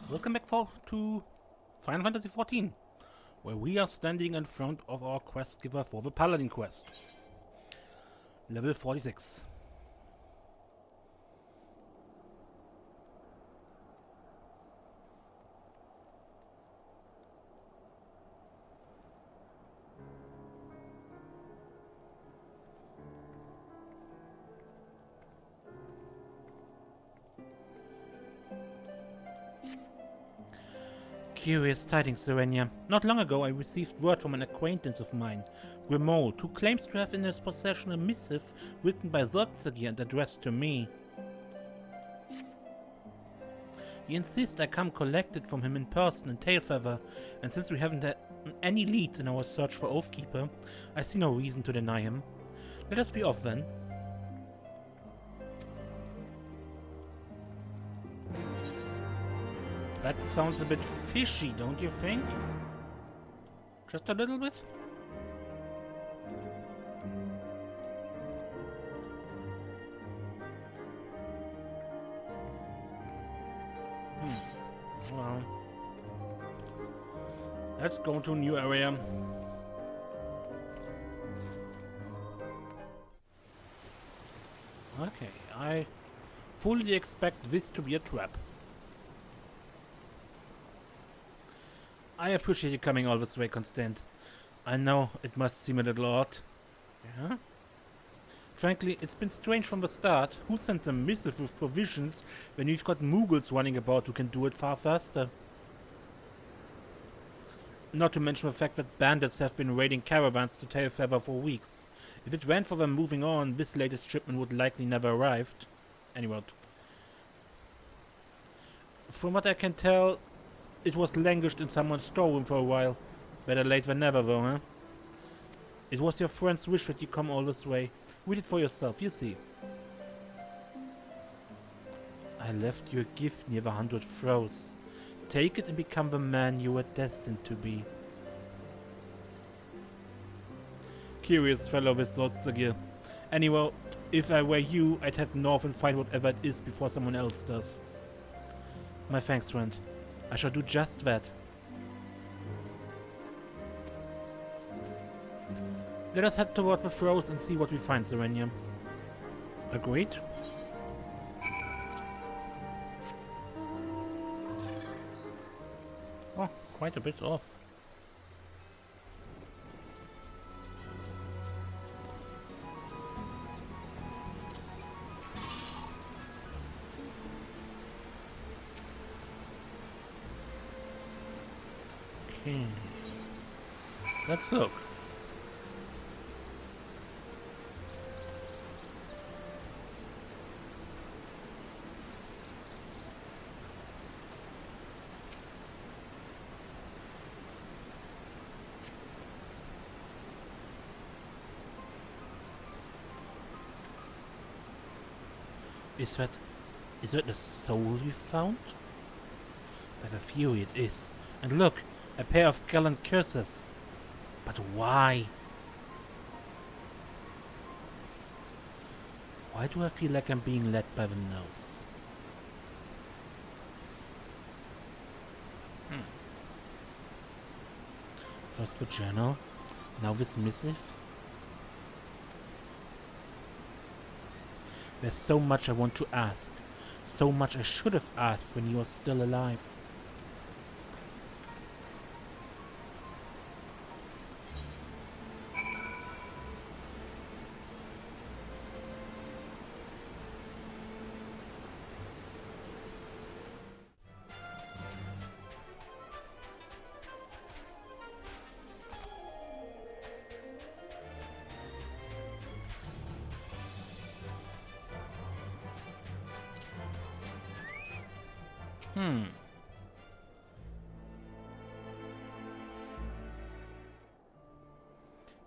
Welcome back to Final Fantasy XIV, where we are standing in front of our quest giver for the Paladin quest. Level 46. Curious tidings, Serenia. Not long ago I received word from an acquaintance of mine, Grimold, who claims to have in his possession a missive written by Solkzagyl and addressed to me. He insists I come collect it from him in person in Tailfeather, and since we haven't had any leads in our search for Oathkeeper, I see no reason to deny him. Let us be off then. That sounds a bit fishy, don't you think? Just a little bit? Well, let's go to a new area. Okay, I fully expect this to be a trap. I appreciate you coming all this way, Constant. I know it must seem a little odd. Yeah? Frankly, it's been strange from the start. Who sent a missive with provisions when we've got Mughals running about who can do it far faster? Not to mention the fact that bandits have been raiding caravans to Tailfeather for weeks. If it weren't for them moving on, this latest shipment would likely never arrived. Anyway. From what I can tell, it was languished in someone's storeroom for a while. Better late than never, though, huh? It was your friend's wish that you come all this way. Read it for yourself, you see. I left you a gift near the 100 Throws. Take it and become the man you were destined to be. Curious fellow with Solkzagyl. Anyway, if I were you, I'd head north and find whatever it is before someone else does. My thanks, friend. I shall do just that. Let us head toward the Throws and see what we find, Serenia. Agreed? Oh, quite a bit off. Okay. Let's look. Is that the soul you found? By the fury it is. And look, a pair of gallant curses. But why? Why do I feel like I'm being led by the nose? First the journal, now this missive. There's so much I want to ask. So much I should have asked when you were still alive.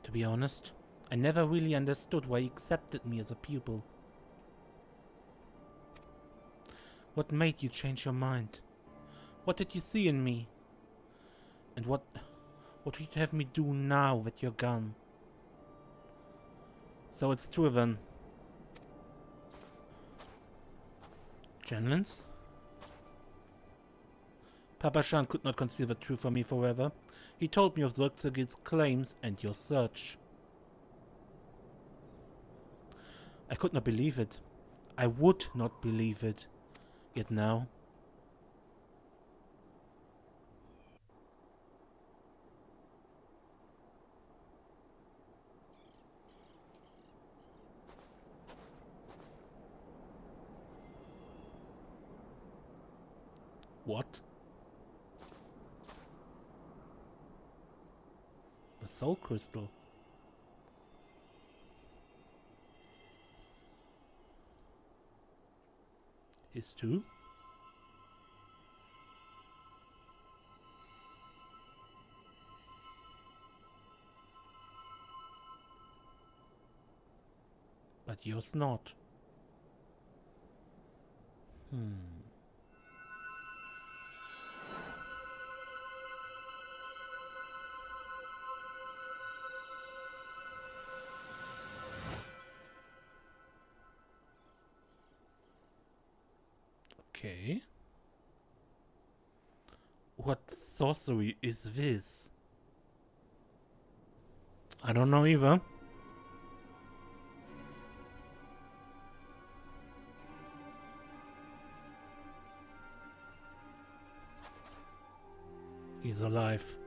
To be honest, I never really understood why he accepted me as a pupil. What made you change your mind? What did you see in me? And what would you have me do now that you're gone? So it's true then. Genlins? Papa Shan could not conceal the truth from me forever. He told me of Solkzagyl's claims and your search. I could not believe it. I would not believe it. Yet now... What? The soul crystal. His too? But yours not. Okay. What sorcery is this? I don't know either. He's alive.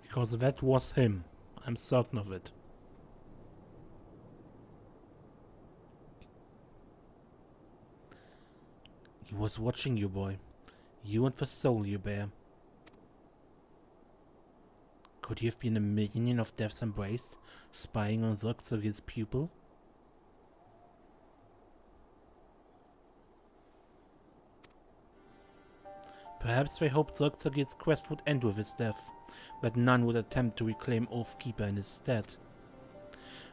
Because that was him. I'm certain of it. He was watching you, boy. You and the soul you bear. Could he have been a minion of Death's Embrace, spying on Solkzagyl's pupil? Perhaps they hoped Solkzagyl's quest would end with his death, but none would attempt to reclaim Oathkeeper in his stead.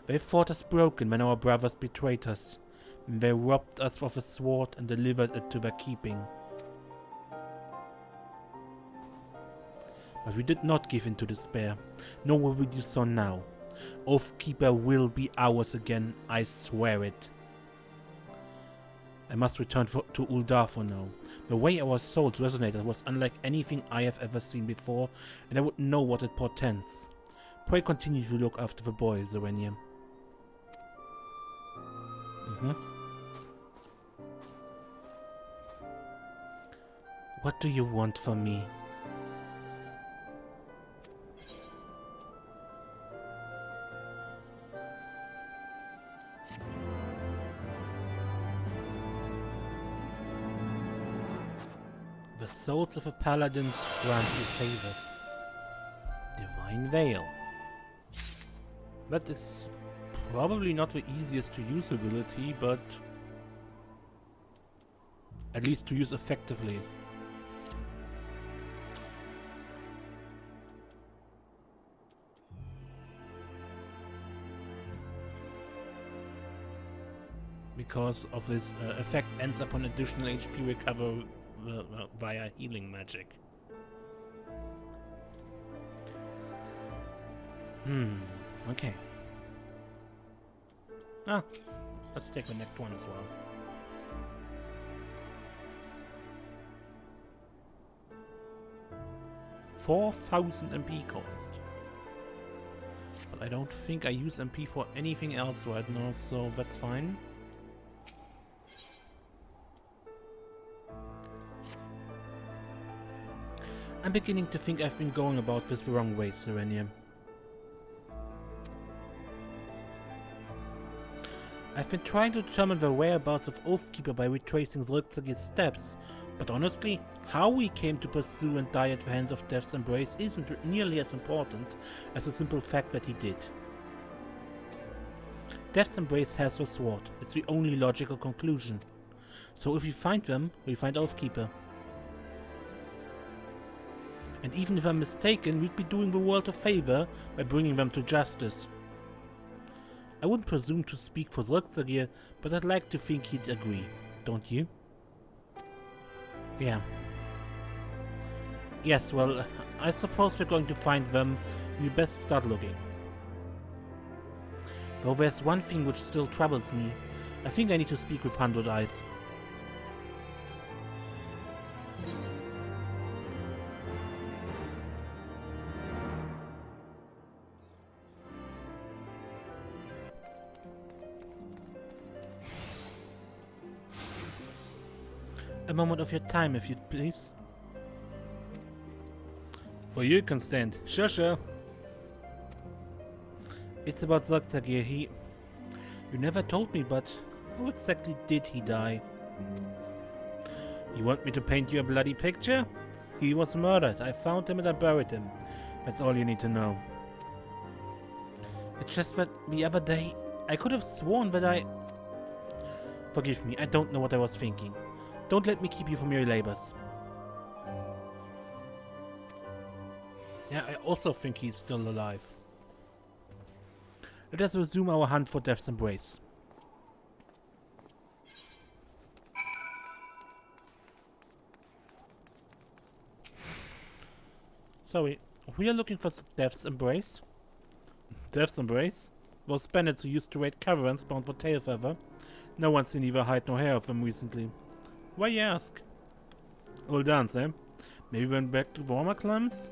They thought us broken when our brothers betrayed us. They robbed us of a sword and delivered it to their keeping. But we did not give in to despair, nor will we do so now. Oathkeeper will be ours again, I swear it. I must return to Uldar for now. The way our souls resonated was unlike anything I have ever seen before, and I would know what it portends. Pray continue to look after the boy, Zerenia. What do you want from me? The souls of the Paladins grant you favor. Divine Veil. That is probably not the easiest to use ability, but at least to use effectively. Because of this effect ends upon additional HP recover via healing magic. Okay. Let's take the next one as well. $4,000 MP cost. But I don't think I use MP for anything else right now, so that's fine. I'm beginning to think I've been going about this the wrong way, Zerenia. I've been trying to determine the whereabouts of Oathkeeper by retracing Solkzagyl's steps, but honestly, how we came to pursue and die at the hands of Death's Embrace isn't nearly as important as the simple fact that he did. Death's Embrace has the sword. It's the only logical conclusion. So if we find them, we find Oathkeeper. And even if I'm mistaken, we'd be doing the world a favor by bringing them to justice. I wouldn't presume to speak for Solkzagyl, but I'd like to think he'd agree. Don't you? Yeah. Yes, well, I suppose we're going to find them. We best start looking. Though there's one thing which still troubles me. I think I need to speak with 100 Eyes. A moment of your time, if you'd please. For you, Constant. Sure. It's about Solkzagyl. You never told me, but how exactly did he die? You want me to paint you a bloody picture? He was murdered. I found him and I buried him. That's all you need to know. It's just that the other day, I could have sworn that I... Forgive me, I don't know what I was thinking. Don't let me keep you from your labors. Yeah, I also think he's still alive. Let us resume our hunt for Death's Embrace. Sorry, we are looking for Death's Embrace? Death's Embrace? Those bandits who used to raid caravans bound for Tailfeather. No one's seen either hide nor hair of them recently. Why you ask? Old dance, eh? Maybe went back to warmer climes?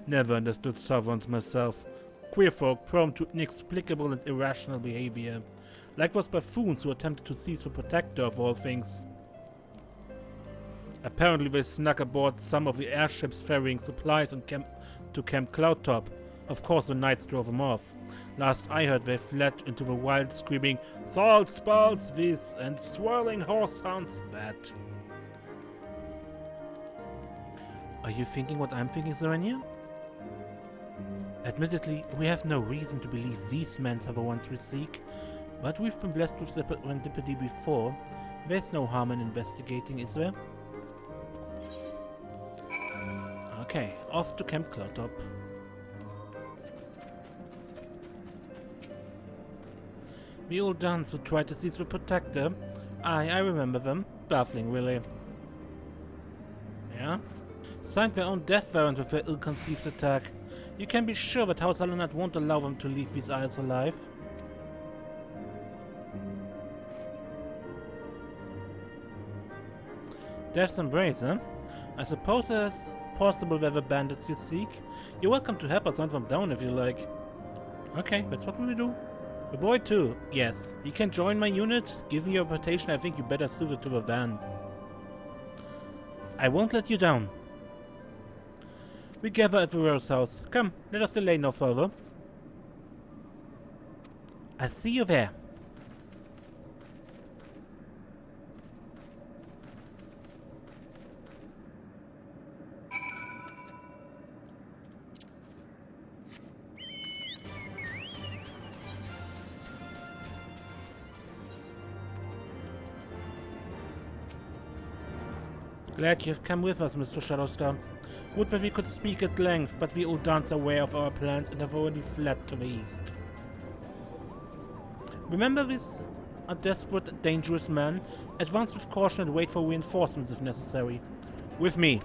Never understood sovereigns myself. Queer folk prone to inexplicable and irrational behavior. Like those buffoons who attempted to seize the protector of all things. Apparently they snuck aboard some of the airships ferrying supplies and to Camp Cloudtop. Of course the knights drove them off. Last I heard they fled into the wild, screaming "Thals, balls, this" and swirling horse sounds bad. Are you thinking what I'm thinking, Serenia? Admittedly, we have no reason to believe these men are the ones we seek, but we've been blessed with serendipity before. There's no harm in investigating, is there? Okay, off to Camp Cloudtop. The old duns who tried to seize the protector. I remember them. Baffling, really. Yeah? Signed their own death warrant with their ill-conceived attack. You can be sure that House Alanat won't allow them to leave these isles alive. Death's Embrace, huh? I suppose it's possible they're the bandits you seek. You're welcome to help us hunt them down if you like. Okay, that's what we do. The boy too, yes. You can join my unit. Given your reputation, I think you better suit it to the van. I won't let you down. We gather at the Rose House. Come, let us delay no further. I'll see you there. Glad you've come with us, Mr. Shadowstar. Would that we could speak at length, but the old dons are aware of our plans and have already fled to the east. Remember this? A desperate, dangerous man. Advance with caution and wait for reinforcements if necessary. With me.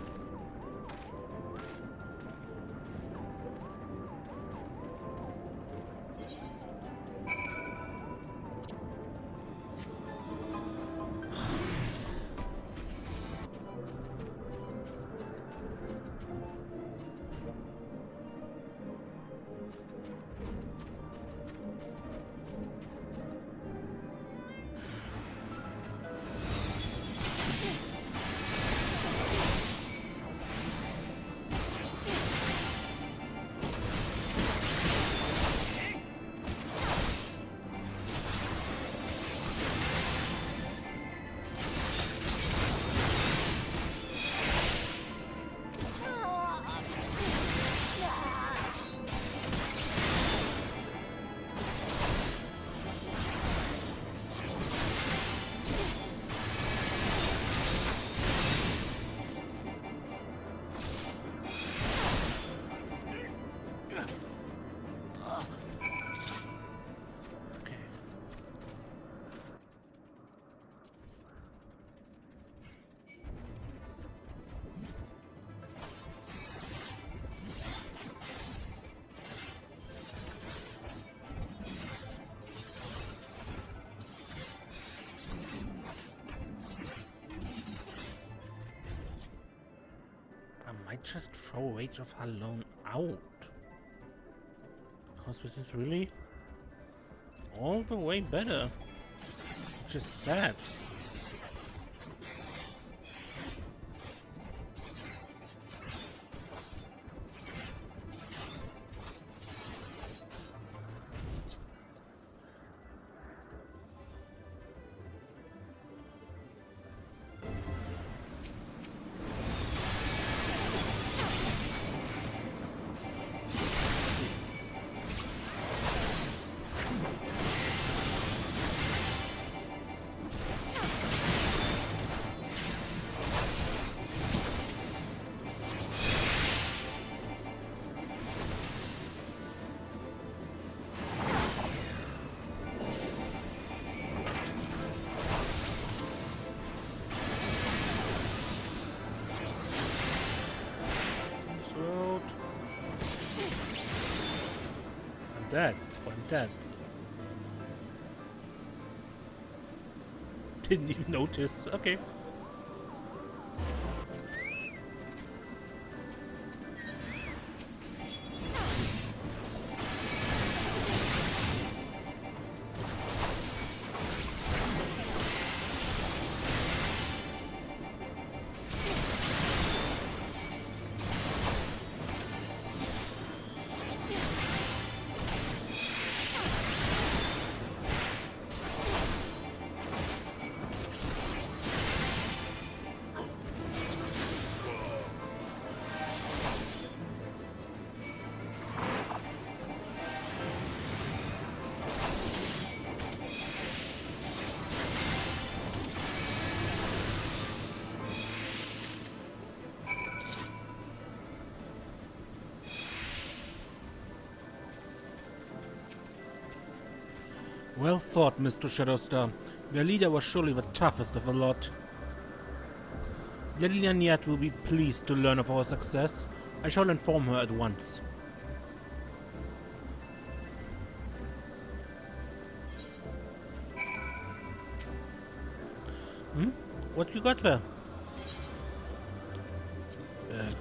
I might just throw Rage of Halon out. Because this is really all the way better. Which is sad. Dead. I'm dead. Didn't even notice. Okay. Well thought, Mr. Shadowstar. Your leader was surely the toughest of the lot. Lady Lanyard will be pleased to learn of our success. I shall inform her at once. What you got there?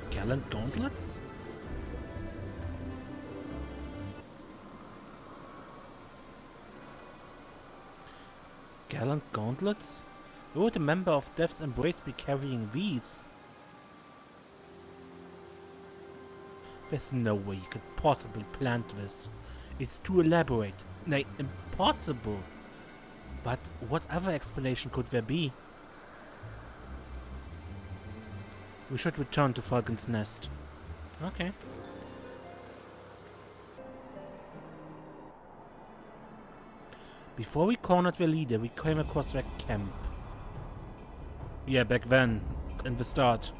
Gallant gauntlets? Gallant gauntlets? Who would a member of Death's Embrace be carrying these? There's no way you could possibly plant this. It's too elaborate. Nay, impossible. But what other explanation could there be? We should return to Falcon's Nest. Okay. Before we cornered the leader, we came across their camp. Yeah, back then, in the start.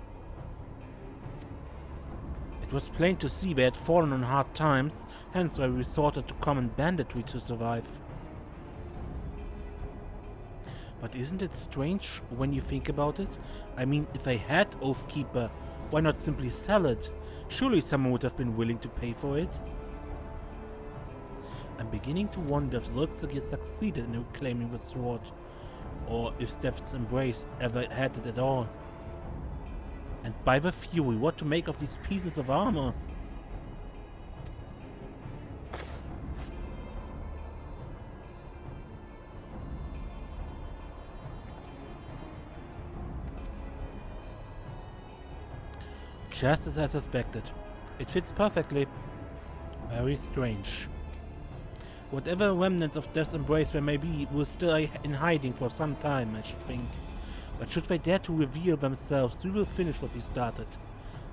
It was plain to see they had fallen on hard times, hence why we resorted to common banditry to survive. But isn't it strange when you think about it? I mean, if they had Oathkeeper, why not simply sell it? Surely someone would have been willing to pay for it. I'm beginning to wonder if Solkzagyl succeeded in reclaiming the sword, or if Death's Embrace ever had it at all. And by the fury, what to make of these pieces of armor? Just as I suspected. It fits perfectly. Very strange. Whatever remnants of Death's Embrace there may be will still in hiding for some time, I should think. But should they dare to reveal themselves, we will finish what we started,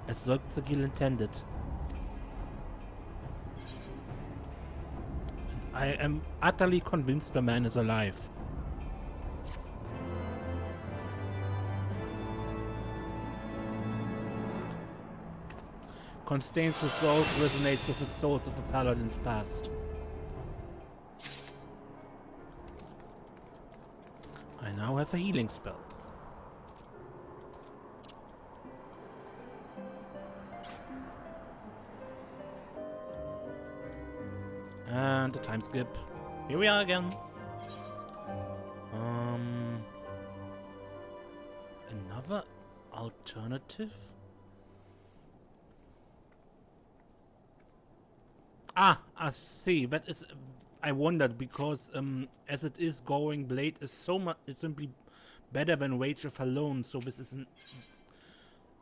as Solkzagyl intended. And I am utterly convinced the man is alive. Constain's resolve resonates with the souls of the Paladin's past. I now have a healing spell. And a time skip. Here we are again. Another alternative? Ah, I see. That is... I wondered because as it is, Goring Blade is is simply better than Rage of alone, so this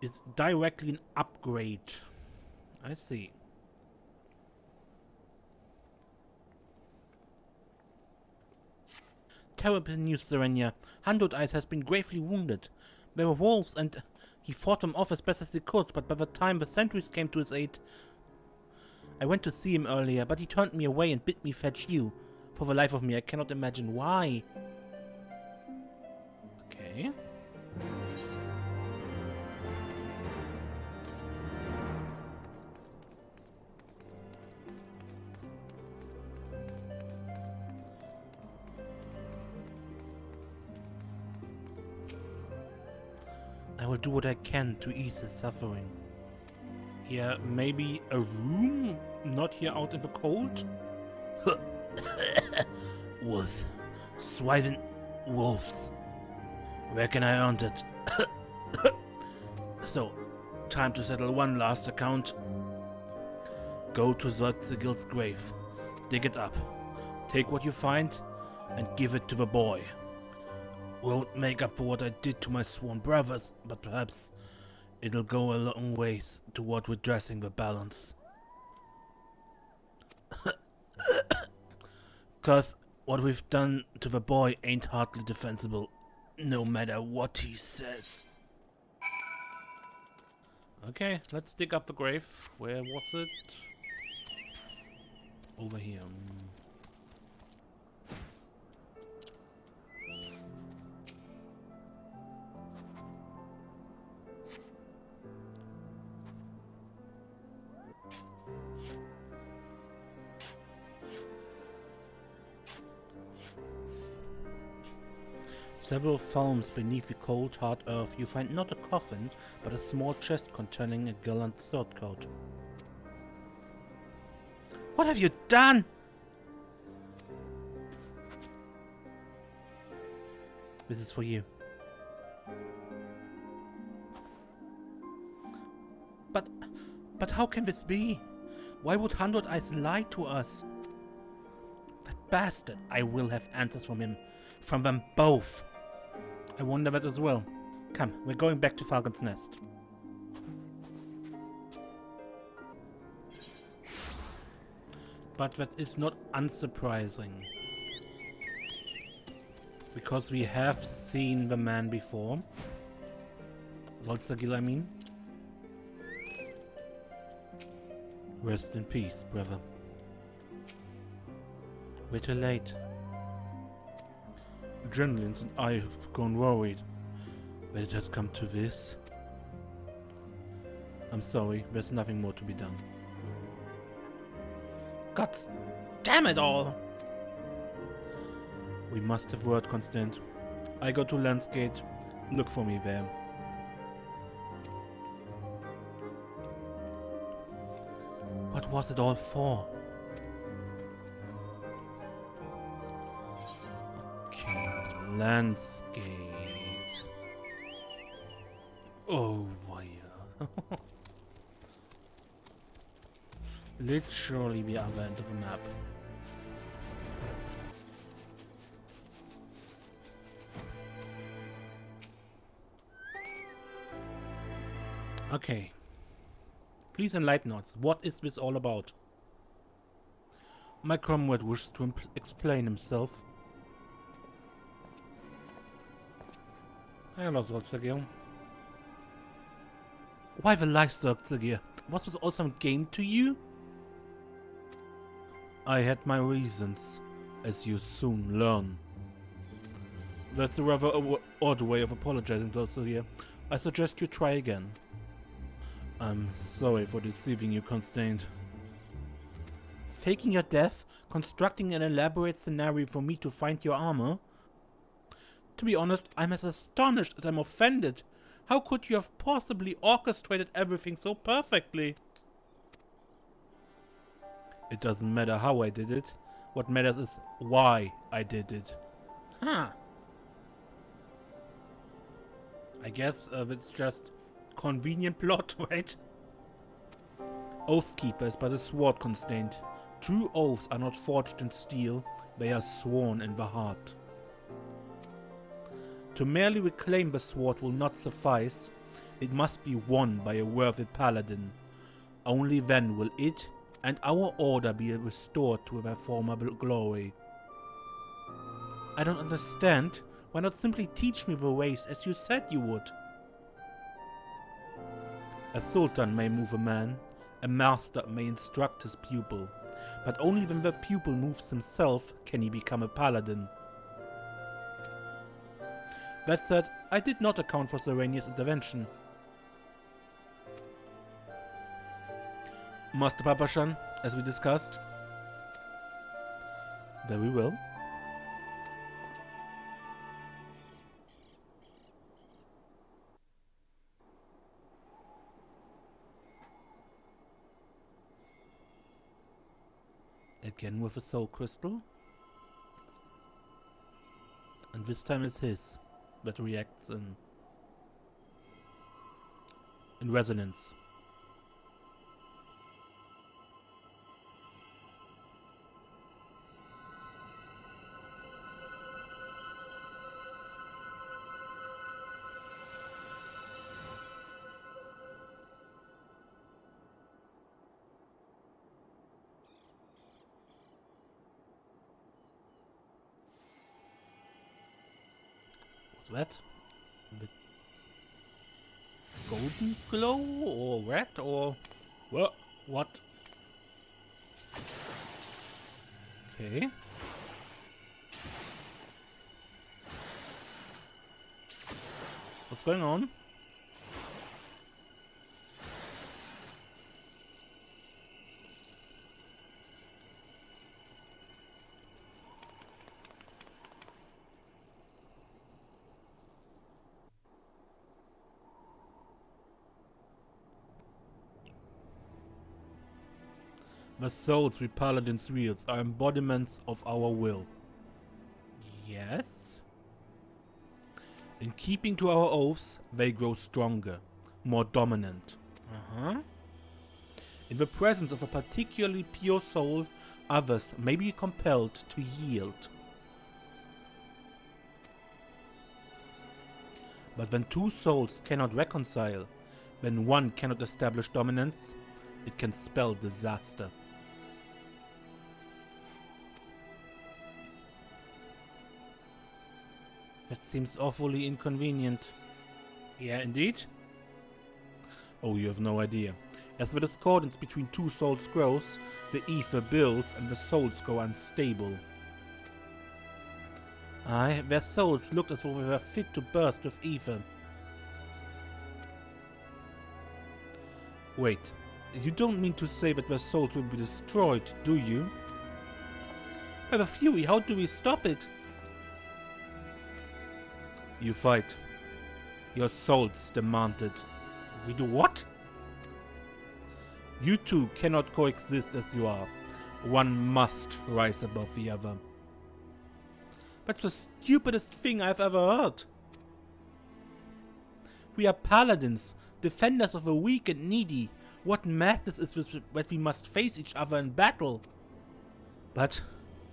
is directly an upgrade. I see. Terrible news, Serenia. Handled Eyes has been gravely wounded. There were wolves and he fought them off as best as he could, but by the time the sentries came to his aid... I went to see him earlier, but he turned me away and bid me fetch you. For the life of me, I cannot imagine why. Okay. I will do what I can to ease his suffering. Yeah, maybe a room? Not here out in the cold? Wolf. Swine wolves. Where can I earn it? So, time to settle one last account. Go to Solkzagyl's grave. Dig it up. Take what you find and give it to the boy. Won't make up for what I did to my sworn brothers, but perhaps it'll go a long ways toward redressing the balance. 'Cause what we've done to the boy ain't hardly defensible, no matter what he says. Okay, let's dig up the grave. Where was it? Over here. Several farms beneath the cold, hard earth, you find not a coffin, but a small chest containing a gallant sword coat. What have you done? This is for you. But how can this be? Why would Handled Eyes lie to us? That bastard! I will have answers from him. From them both. I wonder that as well. Come, we're going back to Falcon's Nest. But that is not unsurprising. Because we have seen the man before. Solkzagyl, I mean. Rest in peace, brother. We're too late. Adrenalines and I have gone worried that it has come to this. I'm sorry, there's nothing more to be done. God damn it all! We must have word, Constant. I go to Landsgate. Look for me there. What was it all for? Landscape. Oh, yeah. Literally the other end of the map. Okay. Please enlighten us. What is this all about? My comrade wishes to explain himself. Hello, Solkzagyl. Why the lie, Solkzagyl? Was this all some game to you? I had my reasons, as you soon learn. That's a rather odd way of apologizing, Solkzagyl. I suggest you try again. I'm sorry for deceiving you, Constant. Faking your death? Constructing an elaborate scenario for me to find your armor? To be honest, I'm as astonished as I'm offended. How could you have possibly orchestrated everything so perfectly? It doesn't matter how I did it. What matters is why I did it. Huh. I guess it's just convenient plot, right? Oathkeeper is but a sword constraint. True oaths are not forged in steel, they are sworn in the heart. To merely reclaim the sword will not suffice, it must be won by a worthy paladin. Only then will it and our order be restored to their former glory. I don't understand. Why not simply teach me the ways as you said you would? A sultan may move a man, a master may instruct his pupil, but only when the pupil moves himself can he become a paladin. That said, I did not account for Serenia's intervention. Master Papashan, as we discussed. Very well. Again with a soul crystal. And this time it's his that reacts in resonance. What's that? The golden glow or red or what? Okay. What's going on? The souls we paladins wield are embodiments of our will. Yes? In keeping to our oaths, they grow stronger, more dominant. In the presence of a particularly pure soul, others may be compelled to yield. But when two souls cannot reconcile, when one cannot establish dominance, it can spell disaster. That seems awfully inconvenient. Yeah, indeed. Oh, you have no idea. As the discordance between two souls grows, the ether builds and the souls go unstable. Aye, their souls looked as though they were fit to burst with ether. Wait, you don't mean to say that their souls will be destroyed, do you? By the fury, how do we stop it? You fight. Your souls demand it. We do what? You two cannot coexist as you are. One must rise above the other. That's the stupidest thing I've ever heard. We are paladins, defenders of the weak and needy. What madness is this that we must face each other in battle? But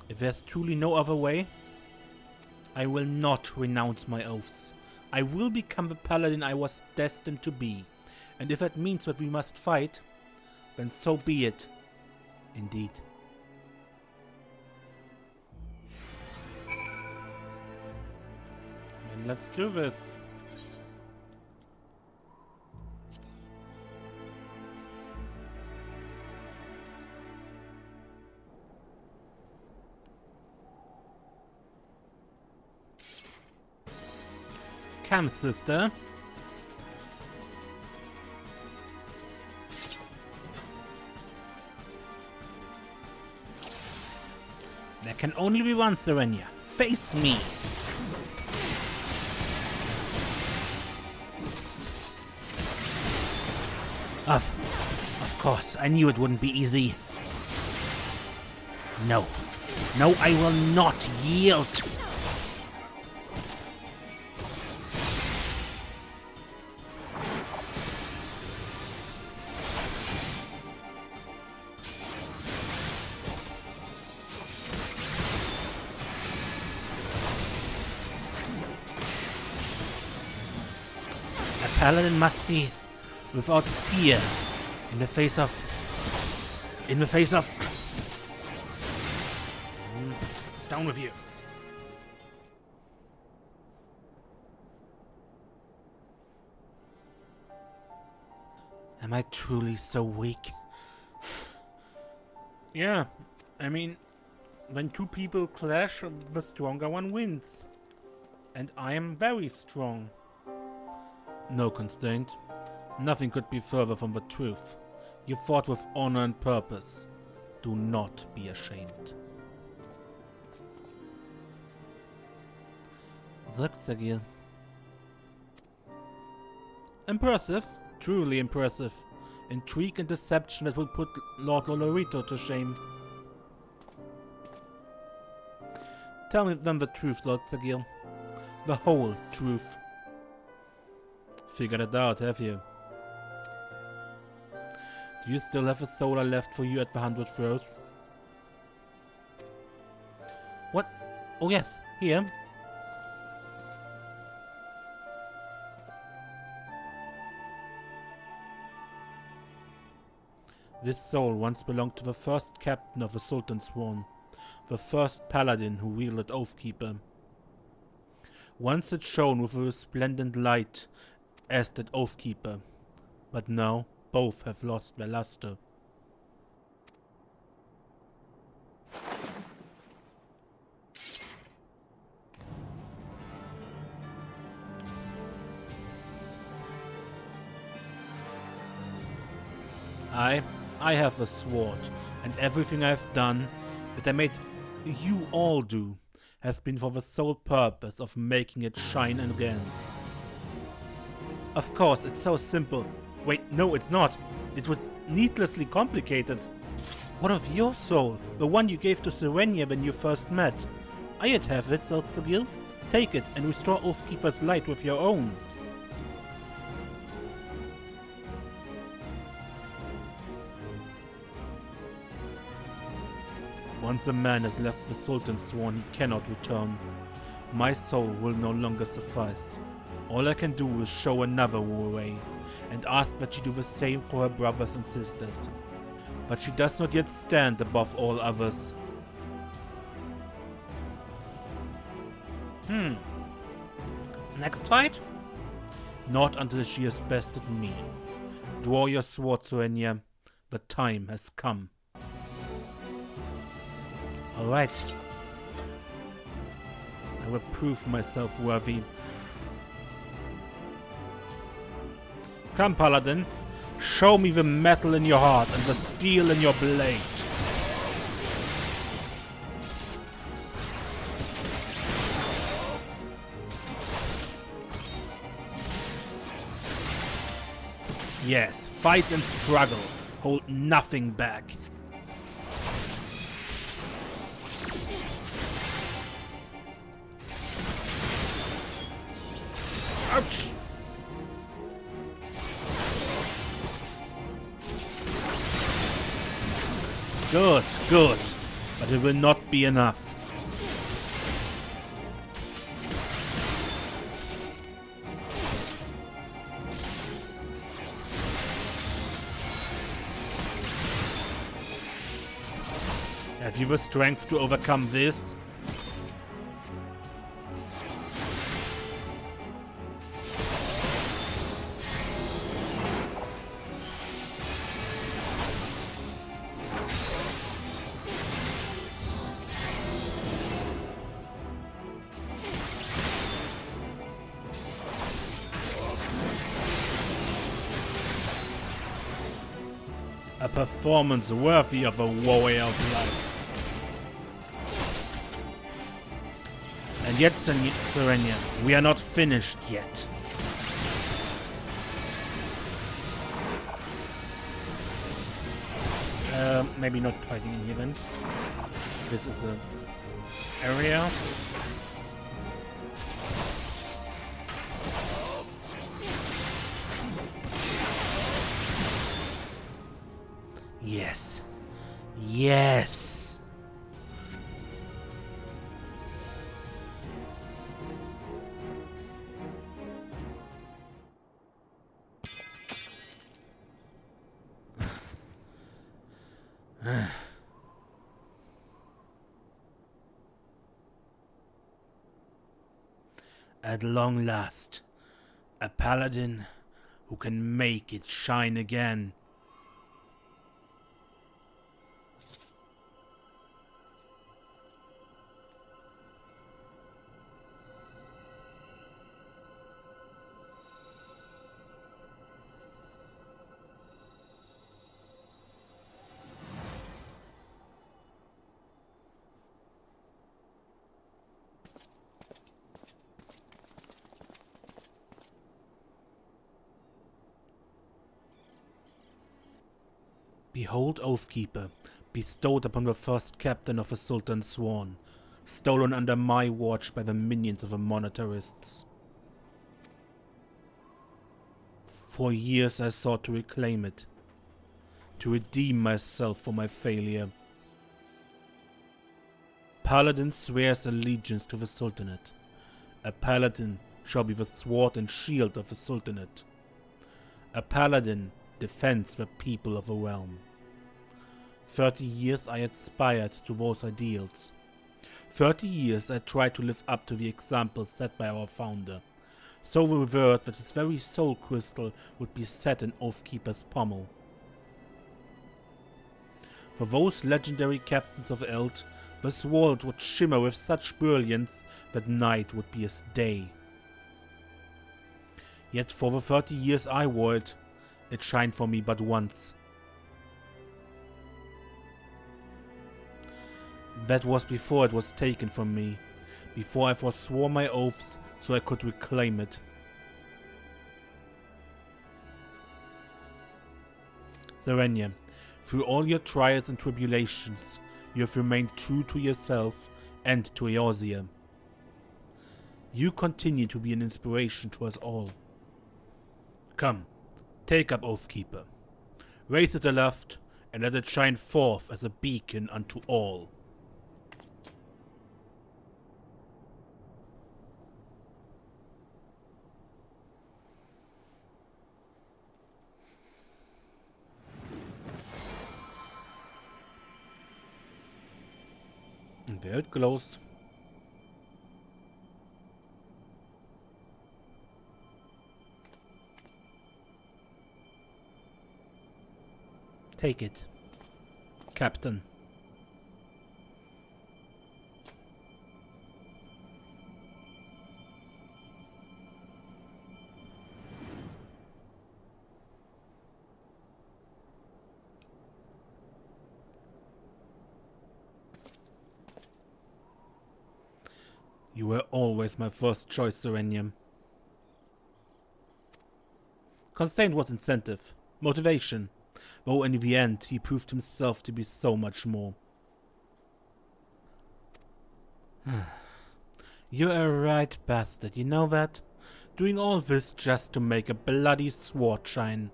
if there's truly no other way, I will not renounce my oaths. I will become the paladin I was destined to be. And if that means that we must fight, then so be it. Indeed. Then let's do this. Come, sister. There can only be one, Serenia. Face me! Of course, I knew it wouldn't be easy. No, I will not yield! Paladin must be without fear in the face of... Down with you. Am I truly so weak? Yeah, I mean, when two people clash, the stronger one wins. And I am very strong. No constraint. Nothing could be further from the truth. You fought with honor and purpose. Do not be ashamed. Solkzagyl. Impressive. Truly impressive. Intrigue and deception that will put Lord Lolorito to shame. Tell me then the truth, Solkzagyl. The whole truth. Figured it out, have you? Do you still have a solar left for you at the 100 throws? What? Oh yes, here. This soul once belonged to the first captain of the Sultan's Sworn, the first Paladin who wielded Oathkeeper. Once it shone with a resplendent light as did Oathkeeper, but now both have lost their luster. I have the sword, and everything I've done, that I made you all do, has been for the sole purpose of making it shine again. Of course, it's so simple. Wait, no, it's not. It was needlessly complicated. What of your soul, the one you gave to Serenia when you first met? I'd have it, Solkzagyl. Take it and restore Oathkeeper's light with your own. Once a man has left the Sultan's Sworn, he cannot return. My soul will no longer suffice. All I can do is show another way, and ask that she do the same for her brothers and sisters. But she does not yet stand above all others. Next fight? Not until she has bested me. Draw your sword, Serenia. The time has come. Alright. I will prove myself worthy. Come, Paladin. Show me the metal in your heart and the steel in your blade. Yes, fight and struggle. Hold nothing back. Ouch! Good, good. But it will not be enough. Have you the strength to overcome this? A performance worthy of a warrior of light. And yet, Serenia, we are not finished yet. Maybe not fighting in here then. This is a area. Yes. Yes. At long last, a paladin who can make it shine again. Behold Oathkeeper, bestowed upon the first captain of the Sultan's Sworn, stolen under my watch by the minions of the monetarists. For years I sought to reclaim it, to redeem myself for my failure. Paladin swears allegiance to the Sultanate. A paladin shall be the sword and shield of the Sultanate. A paladin defends the people of the realm. 30 years I aspired to those ideals. 30 years I tried to live up to the example set by our founder, so revered that his very soul crystal would be set in Oathkeeper's pommel. For those legendary captains of Eld, the sword would shimmer with such brilliance that night would be as day. Yet for the 30 years I wore it, it shined for me but once. That was before it was taken from me, before I forswore my oaths so I could reclaim it. Serenia, through all your trials and tribulations, you have remained true to yourself and to Eorzea. You continue to be an inspiration to us all. Come, take up Oathkeeper. Raise it aloft, and let it shine forth as a beacon unto all. And there it glows. Take it, Captain. You were always my first choice, Serenium. Constraint was incentive, motivation, though in the end he proved himself to be so much more. You're a right bastard, you know that? Doing all this just to make a bloody sword shine.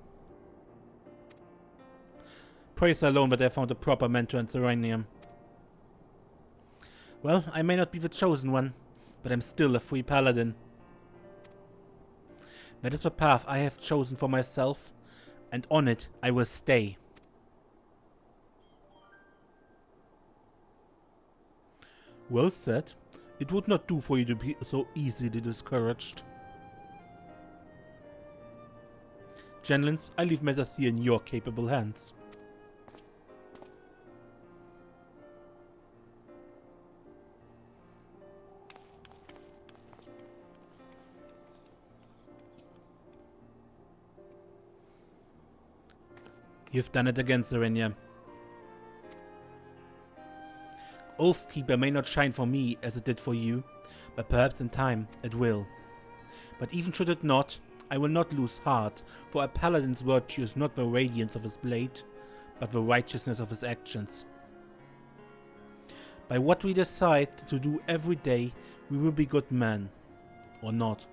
Praise alone that I found a proper mentor in Serenium. Well, I may not be the chosen one, but I'm still a free paladin. That is the path I have chosen for myself, and on it I will stay. Well said. It would not do for you to be so easily discouraged. Genlins, I leave matters here in your capable hands. You've done it again, Serenia. Oathkeeper may not shine for me as it did for you, but perhaps in time it will. But even should it not, I will not lose heart, for a paladin's virtue is not the radiance of his blade, but the righteousness of his actions. By what we decide to do every day, we will be good men, or not.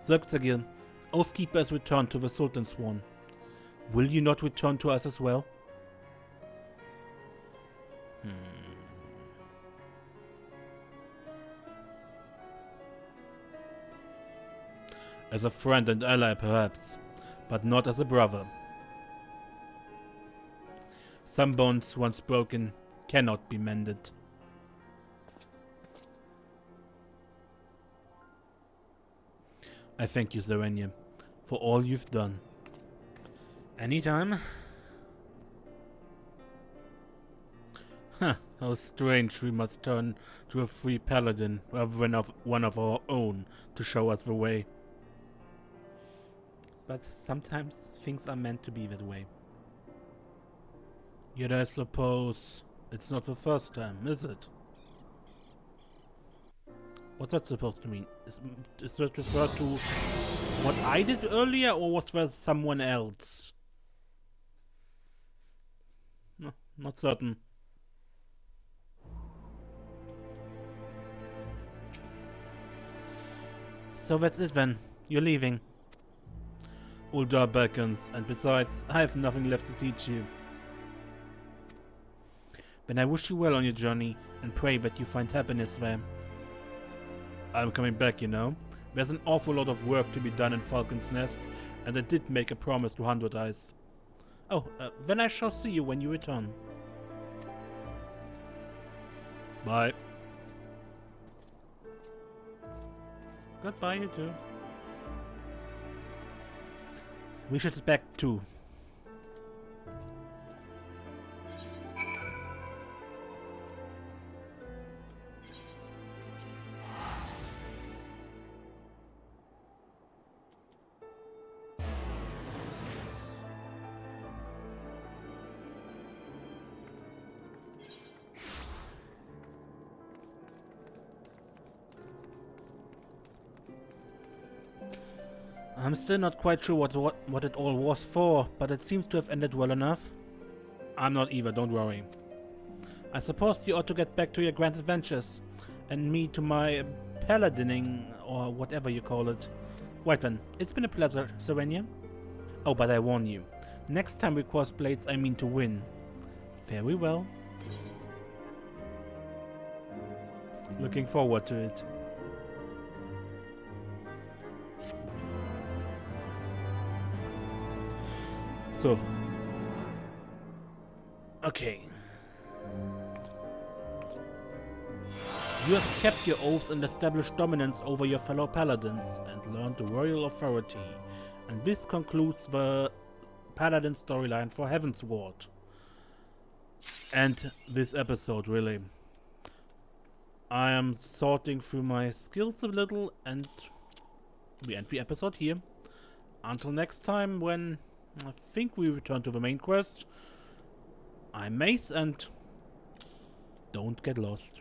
Solkzagyl, Oathkeeper has returned to the Sultan's Sworn. Will you not return to us as well? As a friend and ally, perhaps, but not as a brother. Some bonds once broken cannot be mended. I thank you, Serenia, for all you've done. Anytime. Huh, how strange we must turn to a free paladin rather than one of our own to show us the way. But sometimes things are meant to be that way. Yet I suppose it's not the first time, is it? What's that supposed to mean? Is that referred to what I did earlier, or was there someone else? No, not certain. So that's it then. You're leaving. Uldar beckons, and besides, I have nothing left to teach you. Then I wish you well on your journey, and pray that you find happiness there. I'm coming back, you know. There's an awful lot of work to be done in Falcon's Nest, and I did make a promise to 100 Eyes. Oh, then I shall see you when you return. Bye. Goodbye, you two. We should head back too. I'm still not quite sure what it all was for, but it seems to have ended well enough. I'm not either, don't worry. I suppose you ought to get back to your grand adventures, and me to my paladining, or whatever you call it. Right then, it's been a pleasure, Serenia. Oh, but I warn you, next time we cross blades I mean to win. Very well. Looking forward to it. So, okay. You have kept your oath and established dominance over your fellow paladins and learned the royal authority. And this concludes the Paladin storyline for Heavensward. And this episode, really. I am sorting through my skills a little, and we end the episode here. Until next time, when I think we return to the main quest. I'm Mace, and don't get lost.